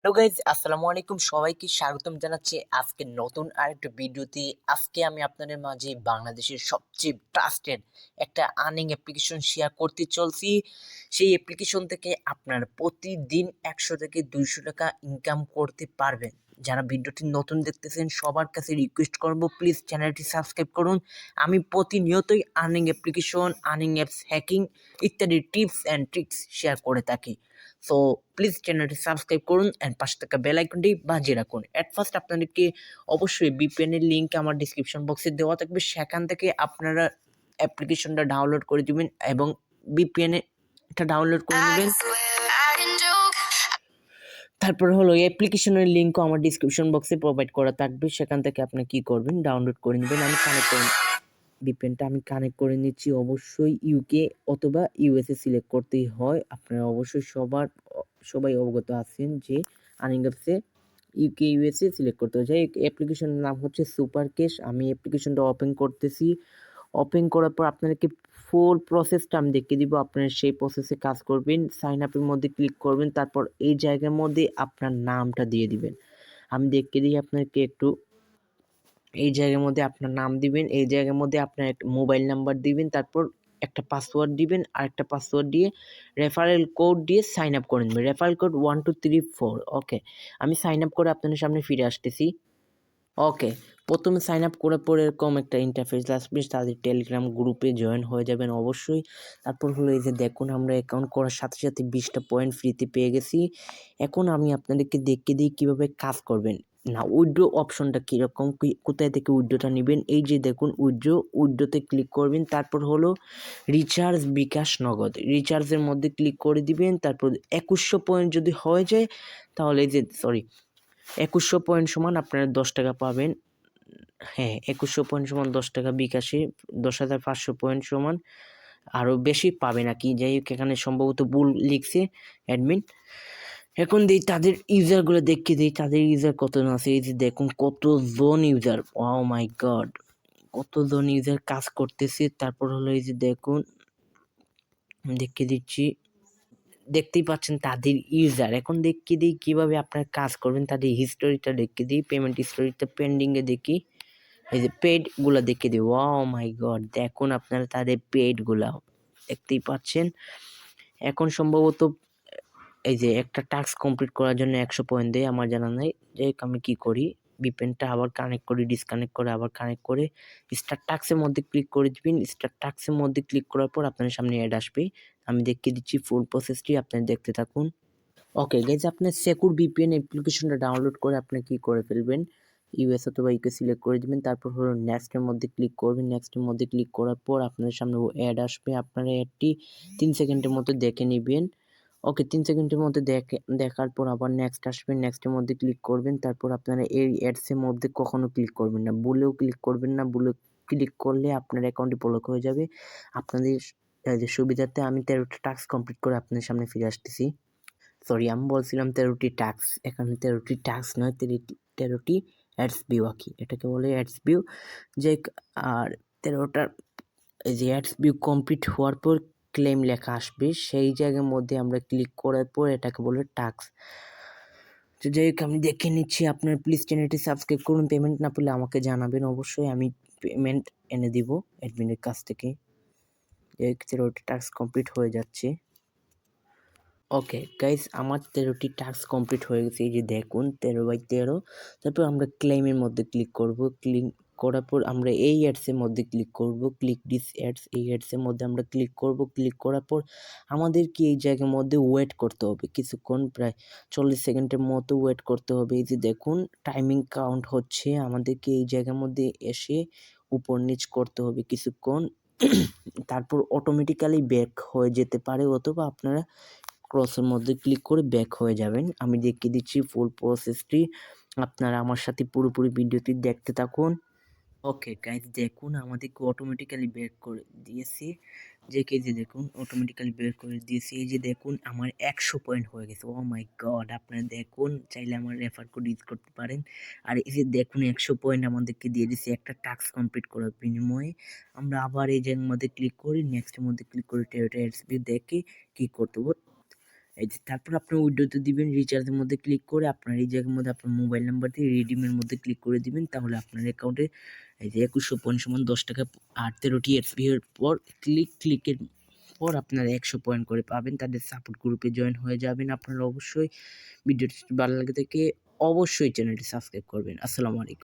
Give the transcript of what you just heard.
Hello guys, আসসালামু আলাইকুম। সবাইকে স্বাগতম জানাচ্ছি আজকে নতুন আরেকটা ভিডিওতে। আজকে আমি আপনাদের মাঝে বাংলাদেশের সবচেয়ে ট্রাস্টেড একটা আর্নিং অ্যাপ্লিকেশন শেয়ার করতে চলছি। সেই অ্যাপ্লিকেশন থেকে আপনার প্রতিদিন 100 থেকে 200 টাকা ইনকাম করতে পারবেন। যারা ভিডিওটি নতুন দেখতেছেন সবার কাছে রিকোয়েস্ট করবো, প্লিজ চ্যানেলটি সাবস্ক্রাইব করুন। আমি প্রতিনিয়তই earning application, earning apps, hacking ইত্যাদি টিপস অ্যান্ড ট্রিক্স শেয়ার করে থাকি। সো প্লিজ চ্যানেলটি সাবস্ক্রাইব করুন অ্যান্ড পাশে থাকা বেল আইকনটি বাজিয়ে রাখুন। অ্যাট ফার্স্ট আপনাদেরকে অবশ্যই VPN এর লিঙ্ক আমার ডিসক্রিপশন বক্সে দেওয়া থাকবে, সেখান থেকে আপনারা অ্যাপ্লিকেশনটা ডাউনলোড করে দিবেন এবং VPN এটা ডাউনলোড করে নেবেন। তারপর হলো এই অ্যাপ্লিকেশনের লিঙ্কও আমার ডিসক্রিপশন বক্সে প্রোভাইড করা থাকবে, সেখান থেকে আপনি কি করবেন, ডাউনলোড করে নেবেন। আমি কানেক্ট করে VPNটা আমি কানেক্ট করে নিচ্ছি। অবশ্যই ইউকে অথবা ইউএসএ সিলেক্ট করতেই হয়। আপনারা অবশ্যই সবাই অবগত আছেন যে আর্নিং অ্যাপসে ইউকে ইউএসএ সিলেক্ট করতে হয়। যাই অ্যাপ্লিকেশনের নাম হচ্ছে সুপার ক্যাশ। আমি অ্যাপ্লিকেশনটা ওপেন করতেছি। ওপেন করার পর আপনাদেরকে ফুল প্রসেসটা আমি দেখিয়ে দিব। আপনারা সেই প্রসেসে কাজ করবেন। সাইন আপের মধ্যে ক্লিক করবেন, তারপর এই জায়গার মধ্যে আপনার নামটা দিয়ে দিবেন। আমি দেখিয়ে দিই আপনাদেরকে একটু। এই জায়গার মধ্যে আপনার নাম দিবেন, এই জায়গার মধ্যে আপনার একটা মোবাইল নাম্বার দিবেন, তারপর একটা পাসওয়ার্ড দিবেন, আর একটা পাসওয়ার্ড দিয়ে রেফারেল কোড দিয়ে সাইন আপ করে নেবেন। Referral code 1234। ওকে, আমি সাইন আপ করে আপনাদের সামনে ফিরে আসতেছি। ওকে, প্রথমে সাইন আপ করার পর এরকম একটা ইন্টারফেস আসবে, তাদের টেলিগ্রাম গ্রুপে জয়েন হয়ে যাবেন অবশ্যই। তারপর হলো এই যে দেখুন, আমরা অ্যাকাউন্ট করার সাথে সাথে 20টা পয়েন্ট ফ্রিতে পেয়ে গেছি। এখন আমি আপনাদেরকে দেখিয়ে দিই কীভাবে কাজ করবেন। না, উইথড্র অপশনটা কীরকম, কোথায় থেকে উইথড্রটা নেবেন। এই যে দেখুন উইথড্রতে ক্লিক করবেন, তারপর হলো রিচার্জ বিকাশ নগদ, রিচার্জের মধ্যে ক্লিক করে দিবেন। তারপর 2100 পয়েন্ট যদি হয়ে যায় তাহলে এই যে 2100 পয়েন্ট সমান আপনারা 10 টাকা পাবেন। হ্যাঁ, 2100 পয়েন্ট সমান 10 টাকা বিকাশে, 10,500 পয়েন্ট সমান আরও বেশি পাবে নাকি, যাই হোক এখানে সম্ভবত ভুল লিখছে অ্যাডমিন। এখন দিই তাদের ইউজারগুলো দেখিয়ে দিই, তাদের ইউজার কতজন আছে। এই যে দেখুন কতজন ইউজার, ও মাই গড, কতজন ইউজার কাজ করতেছে। তারপর হলো এই যে দেখুন, দেখিয়ে দিচ্ছি, দেখতেই পাচ্ছেন তাদের ইউজার। এখন দেখিয়ে দিই কীভাবে আপনারা কাজ করবেন। তাদের হিস্টোরিটা দেখিয়ে দিই, পেমেন্ট হিস্টোরিটা পেন্ডিংয়ে দেখি। এই যে পেডগুলো দেখিয়ে দিই। ওয়াও মাই গড, দেখুন আপনারা তাদের পেডগুলা দেখতেই পাচ্ছেন। এখন সম্ভবত এই যে একটা টাস্ক কমপ্লিট করার জন্য 100 পয়েন্ট দেয়, আমার জানা নাই। যাই হোক আমি কী করি, VPNটা আবার কানেক্ট করি, ডিসকানেক্ট করে আবার কানেক্ট করে স্টার্ট টাস্কের মধ্যে ক্লিক করে দিবেন। স্টার্ট টাস্কের মধ্যে ক্লিক করার পর আপনার সামনে অ্যাড আসবে। আমি দেখিয়ে দিচ্ছি ফুল প্রসেসটি, আপনারা দেখতে থাকুন। ওকে গাইজ, আপনার সিকিউর VPN অ্যাপ্লিকেশনটা ডাউনলোড করে আপনি কি করে ফেলবেন, ইউএস অথবা ইউকে সিলেক্ট করে দিবেন। তারপর হলো নেক্সটের মধ্যে ক্লিক করবেন। নেক্সটের মধ্যে ক্লিক করার পর আপনার সামনে অ্যাড আসবে, আপনারা অ্যাডটি 3 সেকেন্ডের মধ্যে দেখে নেবেন। ওকে, 3 সেকেন্ডের মধ্যে দেখার পর আবার নেক্সট আসবেন, নেক্সটের মধ্যে ক্লিক করবেন। তারপর আপনারা এই অ্যাডসের মধ্যে কখনো ক্লিক করবেন না, ভুলেও ক্লিক করবেন না। ভুলে ক্লিক করলে আপনার অ্যাকাউন্টটি ব্লক হয়ে যাবে। আপনাদের সুবিধার্থে আমি 13টা টাস্ক কমপ্লিট করে আপনাদের সামনে ফিরে আসতেছি। সরি, আমি বলছিলাম 13টি টাস্ক, এখানে 13টি টাস্ক নয়, 13টি অ্যাডস ভিউ আঁকি, এটাকে বলে অ্যাডস ভিউ। যে আর 13টার এই যে অ্যাডস ভিউ কমপ্লিট হওয়ার পর ক্লেম লেখা আসবে, সেই জায়গার মধ্যে আমরা ক্লিক করার পর এটাকে বলে টাস্ক। তো যাই হোক আমি দেখে নিচ্ছি, আপনার প্লিজ চ্যানেলটি সাবস্ক্রাইব করুন। পেমেন্ট না পেলে আমাকে জানাবেন, অবশ্যই আমি পেমেন্ট এনে দিব অ্যাডমিনের কাছ থেকে। যাই হোক 13টি টাস্ক কমপ্লিট হয়ে যাচ্ছে। ওকে গাইস, আমার 13টি টাস্ক কমপ্লিট হয়ে গেছে। এই যে দেখুন 13/13। তারপর আমরা ক্লেমের মধ্যে ক্লিক করব। ক্লিক করার পর আমরা এই অ্যাডসের মধ্যে ক্লিক করব, ক্লিক দিস অ্যাডস, এই অ্যাডসের মধ্যে আমরা ক্লিক করব। ক্লিক করার পর আমাদেরকে এই জায়গার মধ্যে ওয়েট করতে হবে কিছুক্ষণ, প্রায় 40 সেকেন্ডের মতো ওয়েট করতে হবে। এই যে দেখুন টাইমিং কাউন্ট হচ্ছে, আমাদেরকে এই জায়গার মধ্যে এসে উপর নিচ করতে হবে কিছুক্ষণ। তারপর অটোমেটিক্যালি ব্যাক হয়ে যেতে পারে, অথবা আপনারা ক্রসের মধ্যে ক্লিক করে ব্যাক হয়ে যাবেন। আমি দেখিয়ে দিচ্ছি ফুল প্রসেসটি, আপনারা আমার সাথে পুরোপুরি ভিডিওটি দেখতে থাকুন। ওকে গাইজ, দেখুন আমাদেরকে অটোমেটিক্যালি বের করে দিয়েছি। যে দেখুন অটোমেটিক্যালি বের করে দিয়েছি। এই যে দেখুন আমার 100 পয়েন্ট হয়ে গেছে। ও মাই গড, আপনারা দেখুন চাইলে আমার রেফার কোড ইউজ করতে পারেন। আর এই যে দেখুন 100 পয়েন্ট আমাদেরকে দিয়ে দিয়েছে একটা টাস্ক কমপ্লিট করার বিনিময়ে। আমরা আবার এই জায়গার মধ্যে ক্লিক করি, নেক্সটের মধ্যে ক্লিক করি, টেরিটরি দেখে কী করতে হবে। এই যে তারপর আপনার উইথড্রোতে দিবেন, রিচার্জের মধ্যে ক্লিক করে আপনার এই জায়গার মধ্যে আপনার মোবাইল নাম্বার দিয়ে রিডিমের মধ্যে ক্লিক করে দিবেন। তাহলে আপনার অ্যাকাউন্টে এই যে 2100 পয়েন্ট সমান 10 টাকা আর 13টি এক্সপি এর পর ক্লিকের পর আপনারা 100 পয়েন্ট করে পাবেন। তাদের সাপোর্ট গ্রুপে জয়েন হয়ে যাবেন। আপনারা অবশ্যই ভিডিওটি ভালো লাগে থেকে অবশ্যই চ্যানেলটি সাবস্ক্রাইব করবেন। আসসালামু আলাইকুম।